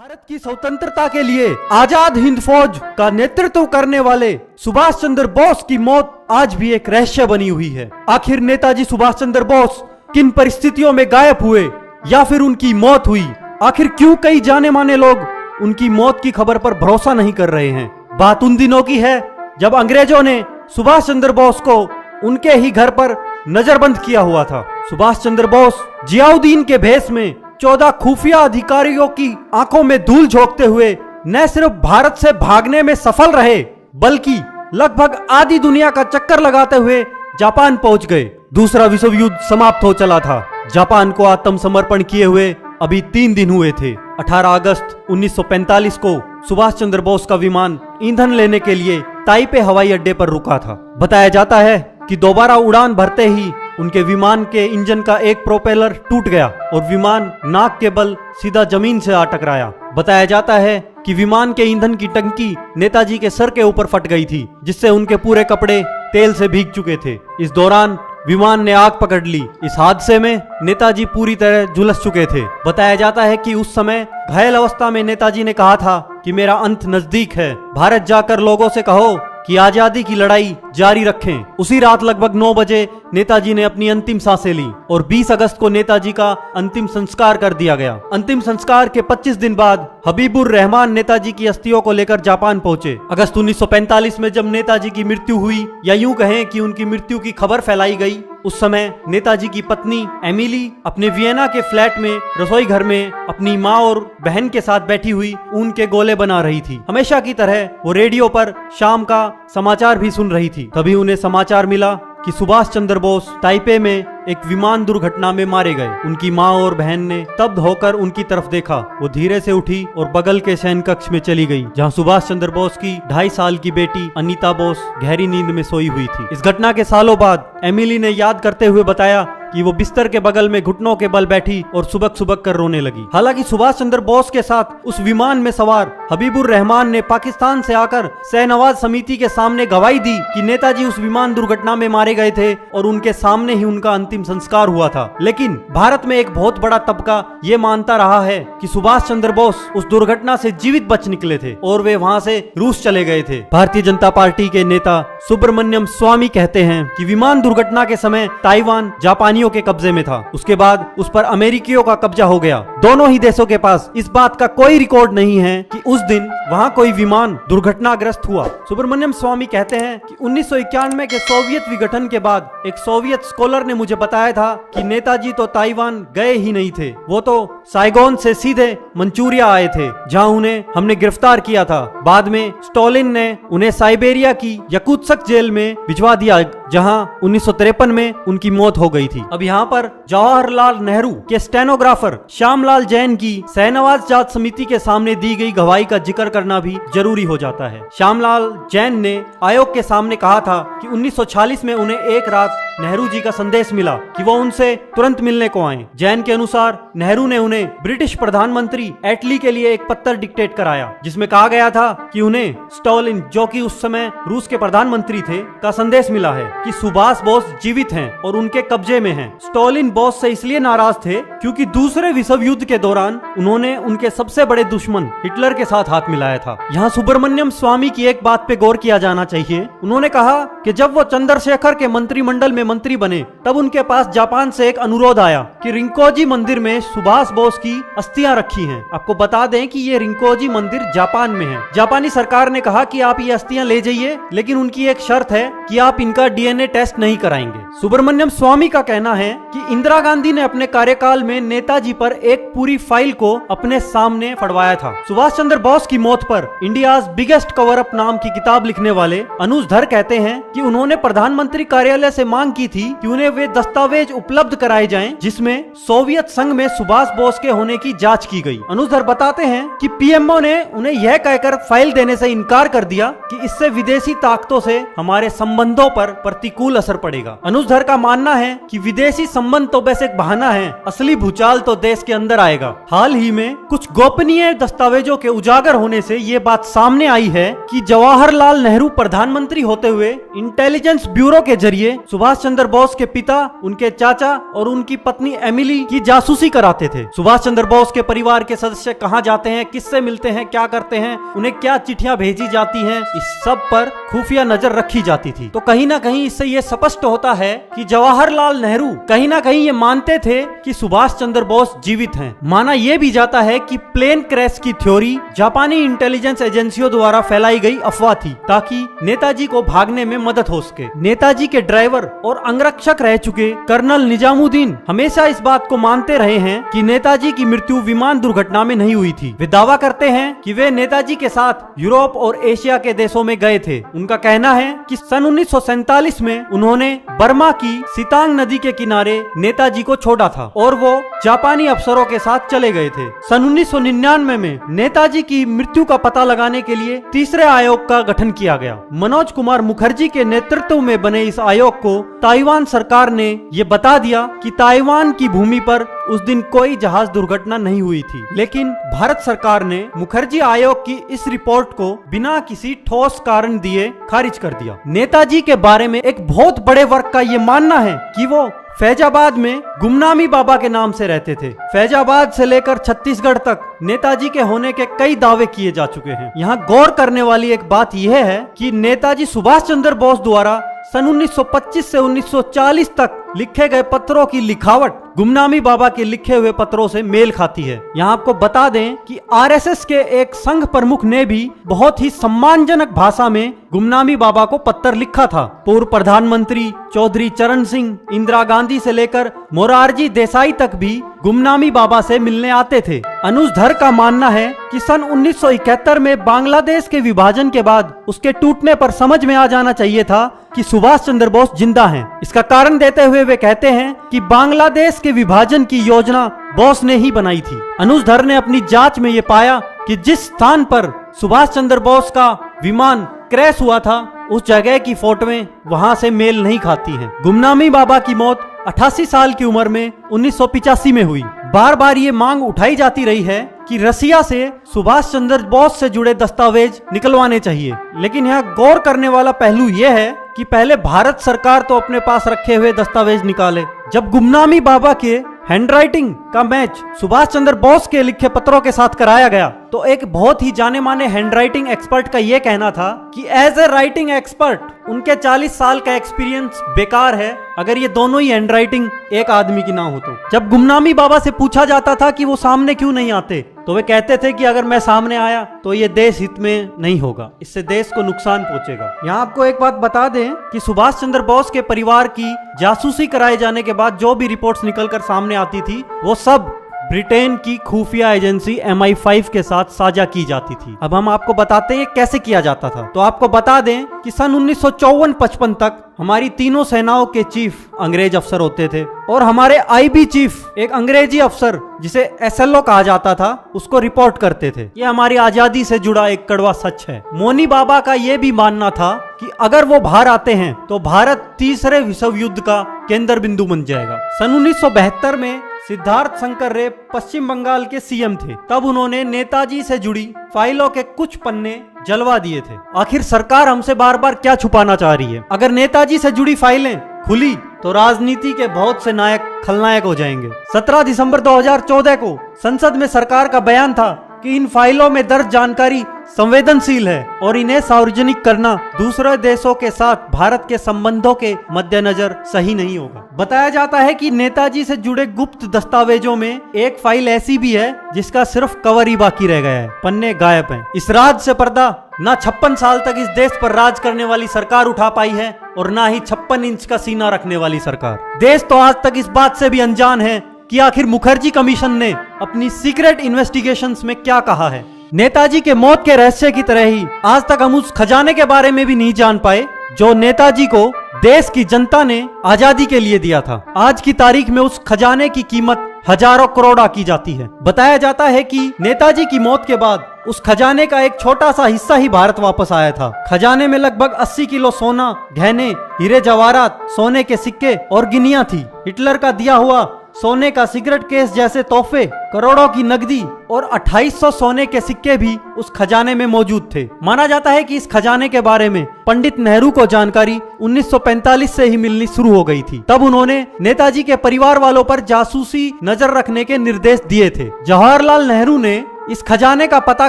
भारत की स्वतंत्रता के लिए आजाद हिंद फौज का नेतृत्व करने वाले सुभाष चंद्र बोस की मौत आज भी एक रहस्य बनी हुई है। आखिर नेताजी सुभाष चंद्र बोस किन परिस्थितियों में गायब हुए या फिर उनकी मौत हुई? आखिर क्यों कई जाने माने लोग उनकी मौत की खबर पर भरोसा नहीं कर रहे हैं? बात उन दिनों की है जब अंग्रेजों ने सुभाष चंद्र बोस को उनके ही घर पर नजरबंद किया हुआ था। सुभाष चंद्र बोस जियाउद्दीन के भेष में 14 खुफिया अधिकारियों की आंखों में धूल झोंकते हुए न सिर्फ भारत से भागने में सफल रहे बल्कि लगभग आधी दुनिया का चक्कर लगाते हुए जापान पहुंच गए। दूसरा विश्व युद्ध समाप्त हो चला था। जापान को आत्मसमर्पण किए हुए अभी 3 दिन हुए थे। 18 अगस्त 1945 को सुभाष चंद्र बोस का विमान ईंधन लेने के लिए ताइपे हवाई अड्डे पर रुका था। बताया जाता है कि दोबारा उड़ान भरते ही उनके विमान के इंजन का एक प्रोपेलर टूट गया और विमान नाक के बल सीधा जमीन से आ टकराया। बताया जाता है कि विमान के ईंधन की टंकी नेताजी के सर के ऊपर फट गई थी, जिससे उनके पूरे कपड़े तेल से भीग चुके थे। इस दौरान विमान ने आग पकड़ ली। इस हादसे में नेताजी पूरी तरह झुलस चुके थे। बताया जाता है कि उस समय घायल अवस्था में नेताजी ने कहा था कि मेरा अंत नजदीक है, भारत जाकर लोगों से कहो कि आजादी की लड़ाई जारी रखें। उसी रात लगभग 9 बजे नेताजी ने अपनी अंतिम सांसें ली और 20 अगस्त को नेताजी का अंतिम संस्कार कर दिया गया। अंतिम संस्कार के 25 दिन बाद हबीबुर रहमान नेताजी की अस्थियों को लेकर जापान पहुंचे। अगस्त 1945 में जब नेताजी की मृत्यु हुई या यूं कहें कि उनकी मृत्यु की खबर फैलाई गई, उस समय नेताजी की पत्नी एमिली अपने वियना के फ्लैट में रसोई घर में अपनी माँ और बहन के साथ बैठी हुई ऊन के गोले बना रही थी। हमेशा की तरह वो रेडियो पर शाम का समाचार भी सुन रही थी। तभी उन्हें समाचार मिला कि सुभाष चंद्र बोस ताइपे में एक विमान दुर्घटना में मारे गए। उनकी माँ और बहन ने स्तब्ध होकर उनकी तरफ देखा। वो धीरे से उठी और बगल के शयन कक्ष में चली गई, जहाँ सुभाष चंद्र बोस की 2.5 साल की बेटी अनीता बोस गहरी नींद में सोई हुई थी। इस घटना के सालों बाद एमिली ने याद करते हुए बताया कि वो बिस्तर के बगल में घुटनों के बल बैठी और सुबक सुबक कर रोने लगी। हालांकि सुभाष चंद्र बोस के साथ उस विमान में सवार हबीबुर रहमान ने पाकिस्तान से आकर शहनवाज समिति के सामने गवाही दी कि नेताजी उस विमान दुर्घटना में मारे गए थे और उनके सामने ही उनका अंतिम संस्कार हुआ था। लेकिन भारत में एक बहुत बड़ा तबका ये मानता रहा है कि सुभाष चंद्र बोस उस दुर्घटना से जीवित बच निकले थे और वे वहाँ से रूस चले गए थे। भारतीय जनता पार्टी के नेता सुब्रमण्यम स्वामी कहते हैं कि विमान दुर्घटना के समय ताइवान जापानियों के कब्जे में था। उसके बाद उस पर अमेरिकियों का कब्जा हो गया। दोनों ही देशों के पास इस बात का कोई रिकॉर्ड नहीं है कि उस दिन वहां कोई विमान दुर्घटनाग्रस्त हुआ। सुब्रमण्यम स्वामी कहते हैं कि 1991 के सोवियत विघटन के बाद एक सोवियत स्कॉलर ने मुझे बताया था कि नेताजी तो ताइवान गए ही नहीं थे, वो तो साइगोन से सीधे मंचूरिया आए थे, जहां उन्हें हमने गिरफ्तार किया था। बाद में स्टालिन ने उन्हें साइबेरिया की यकूत्स्क जेल में भिजवा दिया, जहां 1953 में उनकी मौत हो गई थी। अब यहाँ पर जवाहरलाल नेहरू के स्टेनोग्राफर श्यामलाल जैन की शहनवाज जाट समिति के सामने दी गई गवाही का जिक्र करना भी जरूरी हो जाता है। श्यामलाल जैन ने आयोग के सामने कहा था कि 1946 में उन्हें एक रात नेहरू जी का संदेश मिला कि वो उनसे तुरंत मिलने को आए। जैन के अनुसार नेहरू ने उन्हें ब्रिटिश प्रधानमंत्री एटली के लिए एक पत्र डिक्टेट कराया, जिसमें कहा गया था कि उन्हें स्टालिन, जो कि उस समय रूस के प्रधानमंत्री थे, का संदेश मिला है कि सुभाष बोस जीवित हैं और उनके कब्जे में हैं। स्टालिन बोस से इसलिए नाराज थे क्योंकि दूसरे विश्व युद्ध के दौरान उन्होंने उनके सबसे बड़े दुश्मन हिटलर के साथ हाथ मिलाया था। यहाँ सुब्रमण्यम स्वामी की एक बात पे गौर किया जाना चाहिए। उन्होंने कहा कि जब वो चंद्रशेखर के मंत्रिमंडल में मंत्री बने तब उनके पास जापान से एक अनुरोध आया कि रिंकोजी मंदिर में सुभाष बोस की अस्थियां रखी हैं। आपको बता दें कि ये रिंकोजी मंदिर जापान में है। जापानी सरकार ने कहा कि आप ये अस्थियां ले जाइए, लेकिन उनकी एक शर्त है कि आप इनका डीएनए टेस्ट नहीं कराएंगे। सुब्रमण्यम स्वामी का कहना है कि इंदिरा गांधी ने अपने कार्यकाल में नेताजी पर एक पूरी फाइल को अपने सामने फड़वाया था। सुभाष चंद्र बोस की मौत पर इंडियाज बिगेस्ट कवर अप नाम की किताब लिखने वाले अनुज धर कहते हैं कि उन्होंने प्रधानमंत्री कार्यालय से मांग की थी कि उन्हें वे दस्तावेज उपलब्ध कराए जाएं जिसमें सोवियत संघ में सुभाष बोस के होने की जांच की गई। अनुज धर बताते हैं कि पीएमओ ने उन्हें यह कहकर फाइल देने से इनकार कर दिया कि इससे विदेशी ताकतों से हमारे संबंधों पर प्रतिकूल असर पड़ेगा। अनुज धर का मानना है कि विदेशी संबंध तो बस एक बहाना है, असली भूचाल तो देश के अंदर आएगा। हाल ही में कुछ गोपनीय दस्तावेजों के उजागर होने से ये बात सामने आई है कि जवाहरलाल नेहरू प्रधानमंत्री होते हुए इंटेलिजेंस ब्यूरो के जरिए सुभाष चंद्र बोस के पिता, उनके चाचा और उनकी पत्नी एमिली की जासूसी कराते थे। सुभाष चंद्र बोस के परिवार के सदस्य कहाँ जाते हैं, किससे मिलते हैं, क्या करते हैं, उन्हें क्या चिट्ठियां भेजी जाती हैं, इस सब पर खुफिया नजर रखी जाती थी। तो कहीं ना कहीं इससे ये स्पष्ट होता है कि जवाहरलाल नेहरू कहीं ना कहीं ये मानते थे कि सुभाष चंद्र बोस जीवित हैं। माना यह भी जाता है कि प्लेन क्रैश की थ्योरी जापानी इंटेलिजेंस एजेंसियों द्वारा फैलाई गई अफवाह थी, ताकि नेताजी को भागने में मदद हो सके। नेताजी के ड्राइवर और अंगरक्षक रह चुके कर्नल निजामुद्दीन हमेशा इस बात को मानते रहे हैं कि नेताजी की मृत्यु विमान दुर्घटना में नहीं हुई थी। वे दावा करते हैं कि वे नेताजी के साथ यूरोप और एशिया के देशों में गए थे। उनका कहना है कि सन 1947 में उन्होंने बर्मा की सितांग नदी के किनारे नेताजी को छोड़ा था और वो जापानी अफसरों के साथ चले गए थे। सन 1999 में नेताजी की मृत्यु का पता लगाने के लिए तीसरे आयोग का गठन किया गया। मनोज कुमार मुखर्जी के नेतृत्व में बने इस आयोग को ताइवान सरकार ने ये बता दिया कि ताइवान की भूमि पर उस दिन कोई जहाज दुर्घटना नहीं हुई थी, लेकिन भारत सरकार ने मुखर्जी आयोग की इस रिपोर्ट को बिना किसी ठोस कारण दिए खारिज कर दिया। नेताजी के बारे में एक बहुत बड़े वर्ग का ये मानना है कि वो फैजाबाद में गुमनामी बाबा के नाम से रहते थे। फैजाबाद से लेकर छत्तीसगढ़ तक नेताजी के होने के कई दावे किए जा चुके हैं। यहाँ गौर करने वाली एक बात यह है कि नेताजी सुभाष चंद्र बोस द्वारा सन 1925 से 1940 तक लिखे गए पत्रों की लिखावट गुमनामी बाबा के लिखे हुए पत्रों से मेल खाती है। यहाँ आपको बता दें कि आरएसएस के एक संघ प्रमुख ने भी बहुत ही सम्मानजनक भाषा में गुमनामी बाबा को पत्र लिखा था। पूर्व प्रधानमंत्री चौधरी चरण सिंह, इंदिरा गांधी से लेकर मोरारजी देसाई तक भी गुमनामी बाबा से मिलने आते थे। अनुज धर का मानना है कि सन 1971 में बांग्लादेश के विभाजन के बाद उसके टूटने पर समझ में आ जाना चाहिए था कि सुभाष चंद्र बोस जिंदा हैं। इसका कारण देते हुए वे कहते हैं कि बांग्लादेश के विभाजन की योजना बोस ने ही बनाई थी। अनुज धर ने अपनी जांच में ये पाया कि जिस स्थान पर सुभाष चंद्र बोस का विमान क्रैश हुआ था उस जगह की फोटोएं वहां से मेल नहीं खाती हैं। गुमनामी बाबा की मौत 88 साल की उम्र में 1985 में हुई। बार बार ये मांग उठाई जाती रही है कि रसिया से सुभाष चंद्र बोस से जुड़े दस्तावेज निकलवाने चाहिए, लेकिन यहाँ गौर करने वाला पहलू यह है कि पहले भारत सरकार तो अपने पास रखे हुए दस्तावेज निकाले। जब गुमनामी बाबा के हैंडराइटिंग का मैच सुभाष चंद्र बोस के लिखे पत्रों के साथ कराया गया तो एक बहुत ही जाने माने हैंडराइटिंग एक्सपर्ट का यह कहना था कि एज ए राइटिंग एक्सपर्ट उनके 40 साल का एक्सपीरियंस बेकार है अगर ये दोनों ही हैंडराइटिंग एक आदमी की ना हो तो। जब गुमनामी बाबा से पूछा जाता था कि वो सामने क्यों नहीं आते तो वे कहते थे कि अगर मैं सामने आया तो ये देश हित में नहीं होगा, इससे देश को नुकसान पहुंचेगा। यहाँ आपको एक बात बता दें कि सुभाष चंद्र बोस के परिवार की जासूसी कराए जाने के बाद जो भी रिपोर्ट्स निकलकर सामने आती थी वो सब ब्रिटेन की खुफिया एजेंसी MI5 के साथ साझा की जाती थी। अब हम आपको बताते हैं कैसे किया जाता था। तो आपको बता दें कि सन 1954-55 तक हमारी तीनों सेनाओं के चीफ अंग्रेज अफसर होते थे और हमारे IB चीफ एक अंग्रेजी अफसर जिसे SLO कहा जाता था उसको रिपोर्ट करते थे। ये हमारी आजादी से जुड़ा एक कड़वा सच है। मोनी बाबा का ये भी मानना था कि अगर वो बाहर आते हैं तो भारत तीसरे विश्व युद्ध का केंद्र बिंदु बन जाएगा। सन 1972 में सिद्धार्थ शंकर रे पश्चिम बंगाल के CM थे। तब उन्होंने नेताजी से जुड़ी फाइलों के कुछ पन्ने जलवा दिए थे। आखिर सरकार हमसे बार बार क्या छुपाना चाह रही है? अगर नेताजी से जुड़ी फाइलें खुली तो राजनीति के बहुत से नायक खलनायक हो जाएंगे। 17 दिसंबर 2014 को संसद में सरकार का बयान था कि इन फाइलों में दर्ज जानकारी संवेदनशील है और इन्हें सार्वजनिक करना दूसरे देशों के साथ भारत के संबंधों के मद्देनजर सही नहीं होगा। बताया जाता है कि नेताजी से जुड़े गुप्त दस्तावेजों में एक फाइल ऐसी भी है जिसका सिर्फ कवर ही बाकी रह गया है, पन्ने गायब हैं। इस राज से पर्दा ना 56 साल तक इस देश पर राज करने वाली सरकार उठा पाई है और ना ही 56 इंच का सीना रखने वाली सरकार। देश तो आज तक इस बात से भी अनजान है कि आखिर मुखर्जी कमीशन ने अपनी सीक्रेट इन्वेस्टिगेशंस में क्या कहा है। नेताजी के मौत के रहस्य की तरह ही आज तक हम उस खजाने के बारे में भी नहीं जान पाए जो नेताजी को देश की जनता ने आजादी के लिए दिया था। आज की तारीख में उस खजाने की कीमत हजारों करोड़ आकी जाती है। बताया जाता है कि नेताजी की मौत के बाद उस खजाने का एक छोटा सा हिस्सा ही भारत वापस आया था। खजाने में लगभग 80 किलो सोना, गहने, हीरे जवाहरात, सोने के सिक्के और गिनियां थी। हिटलर का दिया हुआ सोने का सिगरेट केस जैसे तोहफे, करोड़ों की नकदी और 2800 सोने के सिक्के भी उस खजाने में मौजूद थे। माना जाता है कि इस खजाने के बारे में पंडित नेहरू को जानकारी 1945 से ही मिलनी शुरू हो गई थी। तब उन्होंने नेताजी के परिवार वालों पर जासूसी नजर रखने के निर्देश दिए थे। जवाहरलाल नेहरू ने इस खजाने का पता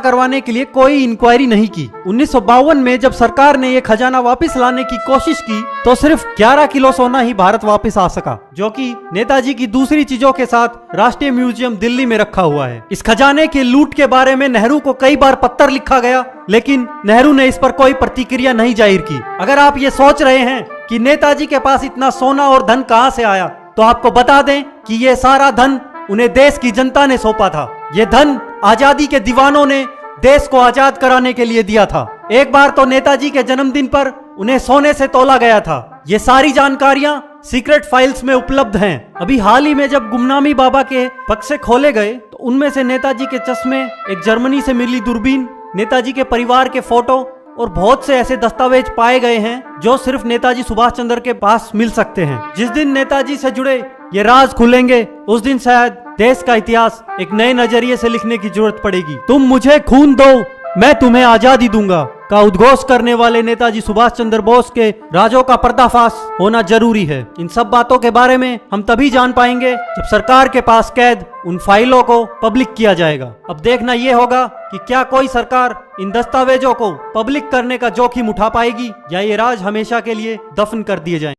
करवाने के लिए कोई इंक्वायरी नहीं की। 1952 में जब सरकार ने यह खजाना वापस लाने की कोशिश की तो सिर्फ 11 किलो सोना ही भारत वापस आ सका, जो कि नेताजी की दूसरी चीजों के साथ राष्ट्रीय म्यूजियम दिल्ली में रखा हुआ है। इस खजाने के लूट के बारे में नेहरू को कई बार पत्र लिखा गया, लेकिन नेहरू ने इस पर कोई प्रतिक्रिया नहीं जाहिर की। अगर आप ये सोच रहे हैं कि नेताजी के पास इतना सोना और धन कहां से आया, तो आपको बता दें कि ये सारा धन उन्हें देश की जनता ने सौंपा था। ये धन आजादी के दीवानों ने देश को आजाद कराने के लिए दिया था। एक बार तो नेताजी के जन्मदिन पर उन्हें सोने से तोला गया था। ये सारी जानकारियां सीक्रेट फाइल्स में उपलब्ध हैं। अभी हाल ही में जब गुमनामी बाबा के बक्से खोले गए तो उनमें से नेताजी के चश्मे, एक जर्मनी से मिली दूरबीन, नेताजी के परिवार के फोटो और बहुत से ऐसे दस्तावेज पाए गए हैं जो सिर्फ नेताजी सुभाष चंद्र के पास मिल सकते हैं। जिस दिन नेताजी से जुड़े ये राज खुलेंगे, उस दिन शायद देश का इतिहास एक नए नजरिए से लिखने की जरूरत पड़ेगी। तुम मुझे खून दो, मैं तुम्हें आजादी दूंगा का उद्घोष करने वाले नेताजी सुभाष चंद्र बोस के राजों का पर्दाफाश होना जरूरी है। इन सब बातों के बारे में हम तभी जान पाएंगे जब सरकार के पास कैद उन फाइलों को पब्लिक किया जाएगा। अब देखना यह होगा कि क्या कोई सरकार इन दस्तावेजों को पब्लिक करने का जोखिम उठा पाएगी या ये राज हमेशा के लिए दफन कर दिए जाएंगे।